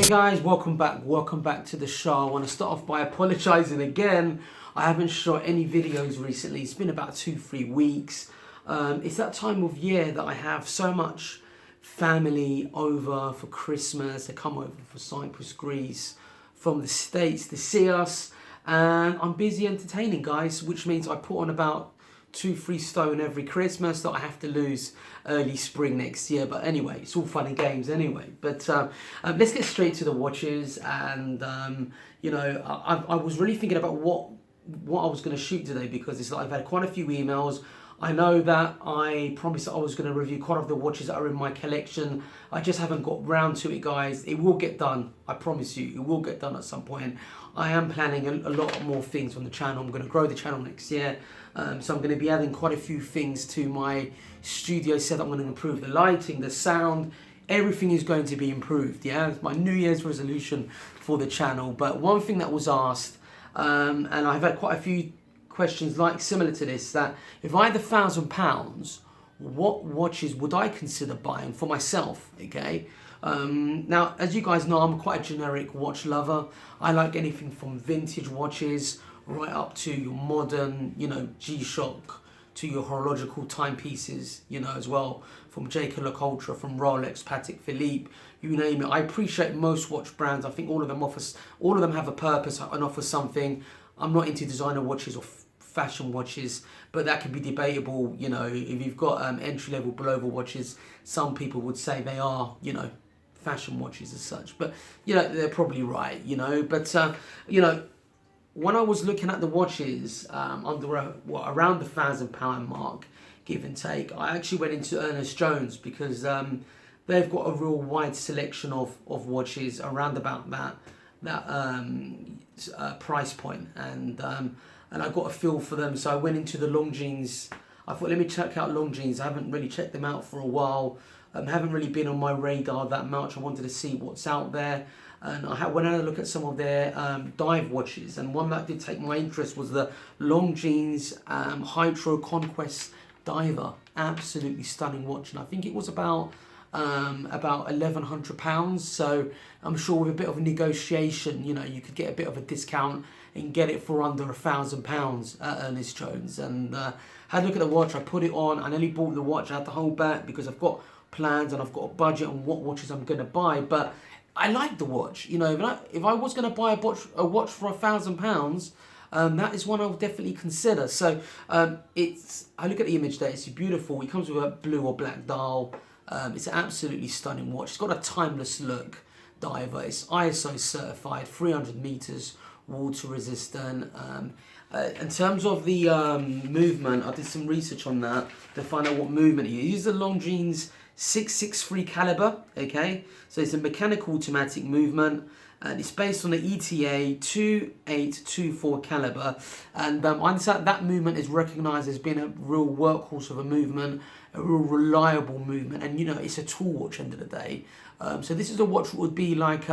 Guys, welcome back to the show. I want to start off by apologizing again. I haven't shot any videos recently. It's been about 2-3 weeks. It's that time of year that I have so much family over for Christmas. They come over for Cyprus, Greece, from the States to see us, and I'm busy entertaining, guys, which means I put on about 2-3 stone every Christmas that I have to lose early spring next year. But anyway, it's all fun and games anyway. But let's get straight to the watches. And you know, I was really thinking about what I was going to shoot today, because it's like I've had quite a few emails. I know that I promised that I was going to review quite a few of the watches that are in my collection. I just haven't got round to it, guys. It will get done. I promise you, it will get done at some point. I am planning a lot more things on the channel. I'm going to grow the channel next year. So I'm going to be adding quite a few things to my studio setup. I'm going to improve the lighting, the sound. Everything is going to be improved. Yeah, it's my New Year's resolution for the channel. But one thing that was asked, and I've had quite a few questions like similar to this, that if I had £1,000, what watches would I consider buying for myself? Okay. Now, as you guys know, I'm quite a generic watch lover. I like anything from vintage watches right up to your modern, you know, G-Shock, to your horological timepieces, you know, as well, from Seiko Presage, from Rolex, Patek Philippe, you name it. I appreciate most watch brands. I think all of them have a purpose and offer something. I'm not into designer watches or fashion watches, but that could be debatable. You know, if you've got entry-level, below-level watches, some people would say they are, you know, fashion watches as such. But, you know, they're probably right, you know. But, you know, when I was looking at the watches around the £1,000 mark, give and take, I actually went into Ernest Jones, because they've got a real wide selection of watches around about that price point, and I got a feel for them. So I went into the Longines. I thought, let me check out Longines. I haven't really checked them out for a while. Haven't really been on my radar that much. I wanted to see what's out there. And I went and had a look at some of their dive watches. And one that did take my interest was the Longines Hydroconquest diver. Absolutely stunning watch. And I think it was about £1,100. So I'm sure with a bit of a negotiation, you know, you could get a bit of a discount and get it for under £1,000 at Ernest Jones. And had a look at the watch. I put it on. I nearly bought the watch. I had to hold back because I've got plans and I've got a budget on what watches I'm going to buy. But I like the watch. You know, if I was going to buy a watch for £1,000, that is one I would definitely consider. So I look at the image there. It's beautiful. It comes with a blue or black dial. It's an absolutely stunning watch. It's got a timeless look. Diver. It's ISO certified, 300 meters, water resistant. In terms of the movement, I did some research on that to find out what movement it is. The Longines 663 caliber. Okay, so it's a mechanical automatic movement, and it's based on the ETA 2824 caliber. And I understand that movement is recognized as being a real workhorse of a movement, a real reliable movement, and you know, it's a tool watch end of the day. So this is a watch that would be like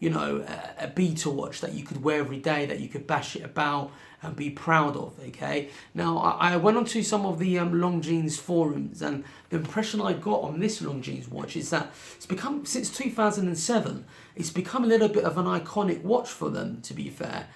you know, a beta watch that you could wear every day, that you could bash it about and be proud of. Okay, now I went on to some of the Longines forums, and the impression I got on this Longines watch is that it's become, since 2007, it's become a little bit of an iconic watch for them, to be fair.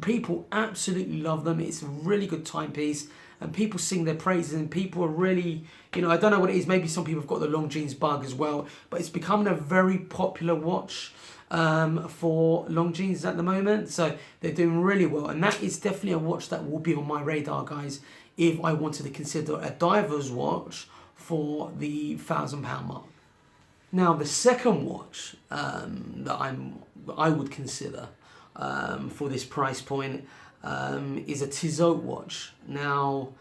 People absolutely love them. It's a really good timepiece, and people sing their praises, and people are really, you know, I don't know what it is, maybe some people have got the Longines bug as well, but it's becoming a very popular watch for Longines at the moment. So they're doing really well, and that is definitely a watch that will be on my radar, guys, if I wanted to consider a diver's watch for the £1,000 mark. Now, the second watch that I would consider for this price point is a Tissot watch. Now,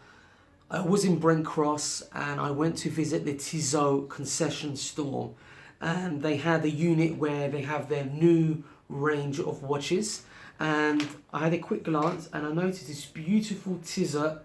I was in Brent Cross and I went to visit the Tissot concession store, and they had a unit where they have their new range of watches, and I had a quick glance and I noticed this beautiful Tissot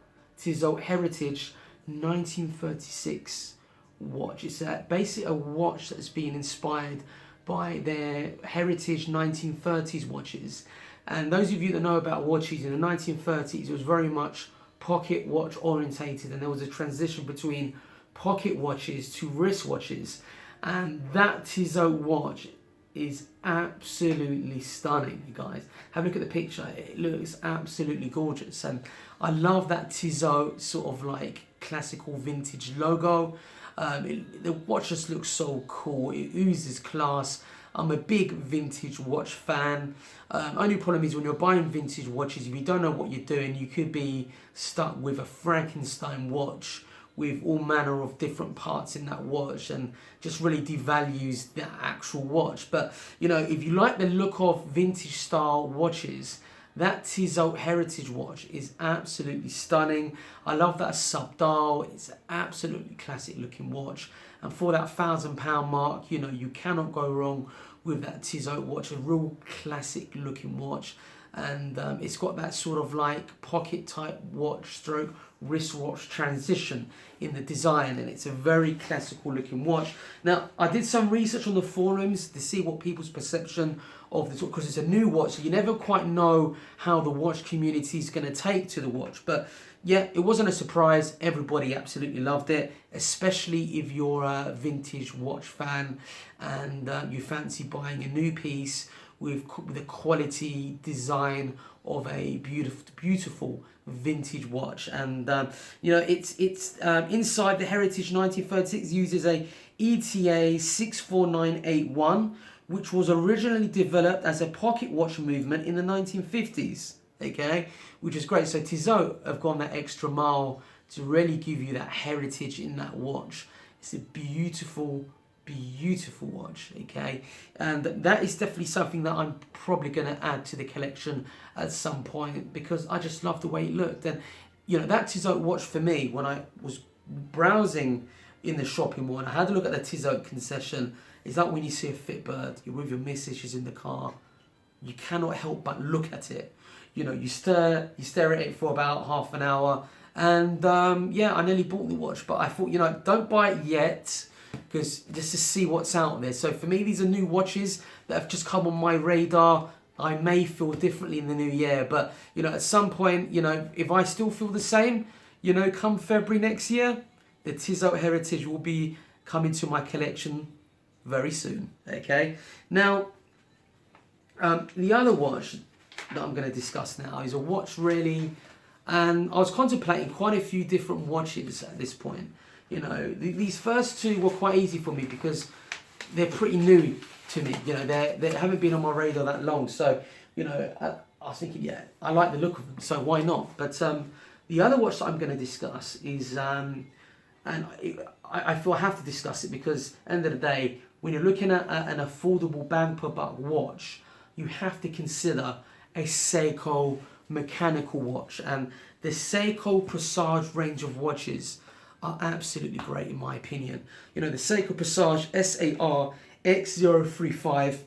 Heritage 1936 watch. It's basically a watch that's been inspired by their heritage 1930s watches. And those of you that know about watches in the 1930s, it was very much pocket watch orientated, and there was a transition between pocket watches to wrist watches. And that Tissot watch is absolutely stunning, you guys. Have a look at the picture. It looks absolutely gorgeous, and I love that Tissot sort of like classical vintage logo. The watch just looks so cool. It oozes class. I'm a big vintage watch fan. Only problem is when you're buying vintage watches, if you don't know what you're doing, you could be stuck with a Frankenstein watch with all manner of different parts in that watch, and just really devalues the actual watch. But you know, if you like the look of vintage style watches, that Tissot Heritage watch is absolutely stunning. I love that sub dial. It's an absolutely classic looking watch, and for that £1,000 mark, you know, you cannot go wrong with that Tissot watch. A real classic looking watch, and it's got that sort of like pocket type watch stroke wristwatch transition in the design, and it's a very classical looking watch. Now, I did some research on the forums to see what people's perception of this, because it's a new watch, so you never quite know how the watch community is going to take to the watch. But yeah, it wasn't a surprise. Everybody absolutely loved it, especially if you're a vintage watch fan and you fancy buying a new piece with the quality design of a beautiful vintage watch. And you know, it's inside the Heritage 1936 uses a ETA 64981, which was originally developed as a pocket watch movement in the 1950s. Okay, which is great. So Tissot have gone that extra mile to really give you that heritage in that watch. It's a beautiful watch, okay, and that is definitely something that I'm probably going to add to the collection at some point, because I just love the way it looked. And you know, that Tissot watch for me, when I was browsing in the shopping mall and I had a look at the Tissot concession, it's like when you see a Fitbird, you're with your missus, she's in the car, you cannot help but look at it. You know, you stare at it for about half an hour, and yeah, I nearly bought the watch, but I thought, you know, don't buy it yet, because just to see what's out there. So for me, these are new watches that have just come on my radar. I may feel differently in the new year, but you know, at some point, you know, if I still feel the same, you know, come February next year, the Tissot Heritage will be coming to my collection very soon. Okay, now the other watch that I'm going to discuss now is a watch really, and I was contemplating quite a few different watches at this point. You know, these first two were quite easy for me because they're pretty new to me. You know, they haven't been on my radar that long. So, you know, I was thinking, yeah, I like the look of them, so why not? But the other watch that I'm going to discuss is, and I feel I have to discuss it because at the end of the day, when you're looking at an affordable bang per buck watch, you have to consider a Seiko mechanical watch. And the Seiko Presage range of watches are absolutely great in my opinion. You know, the Seiko Presage SAR X035,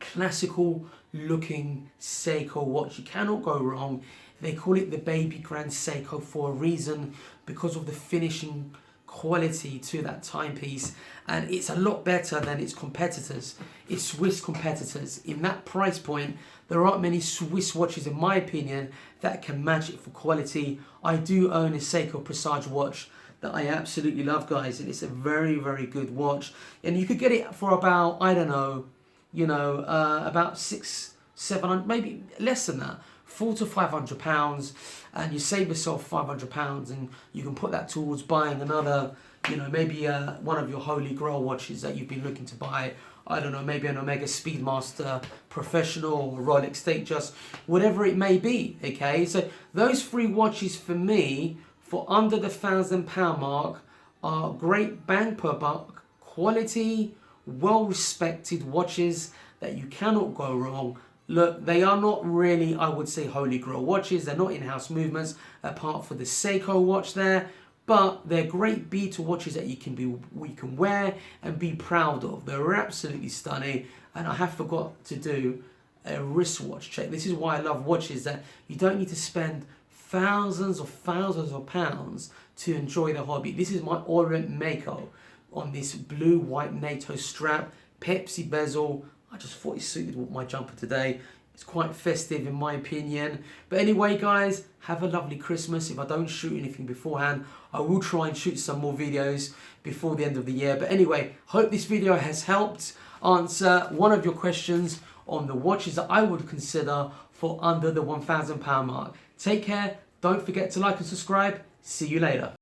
classical looking Seiko watch. You cannot go wrong. They call it the baby grand Seiko for a reason, because of the finishing quality to that timepiece, and it's a lot better than its competitors, its Swiss competitors. In that price point, there aren't many Swiss watches, in my opinion, that can match it for quality. I do own a Seiko Presage watch that I absolutely love, guys, and it's a very, very good watch. And you could get it for about, I don't know, you know, about £600-700, maybe less than that, £400 to £500, and you save yourself £500, and you can put that towards buying another, you know, maybe one of your holy grail watches that you've been looking to buy. I don't know, maybe an Omega Speedmaster Professional or Rolex Datejust, whatever it may be. Okay, so those three watches for me, for under the £1,000 mark, are great bang per buck, quality, well respected watches that you cannot go wrong. Look, they are not really, I would say, holy grail watches. They're not in-house movements, apart from the Seiko watch there. But they're great beater watches that you can wear and be proud of. They're absolutely stunning. And I have forgot to do a wristwatch check. This is why I love watches, that you don't need to spend thousands of pounds to enjoy the hobby. This is my Orient Mako on this blue-white NATO strap, Pepsi bezel. I just thought it suited with my jumper today. It's quite festive in my opinion. But anyway, guys, have a lovely Christmas. If I don't shoot anything beforehand, I will try and shoot some more videos before the end of the year. But anyway, hope this video has helped. answer one of your questions on the watches that I would consider for under the £1,000 mark. Take care. Don't forget to like and subscribe. See you later.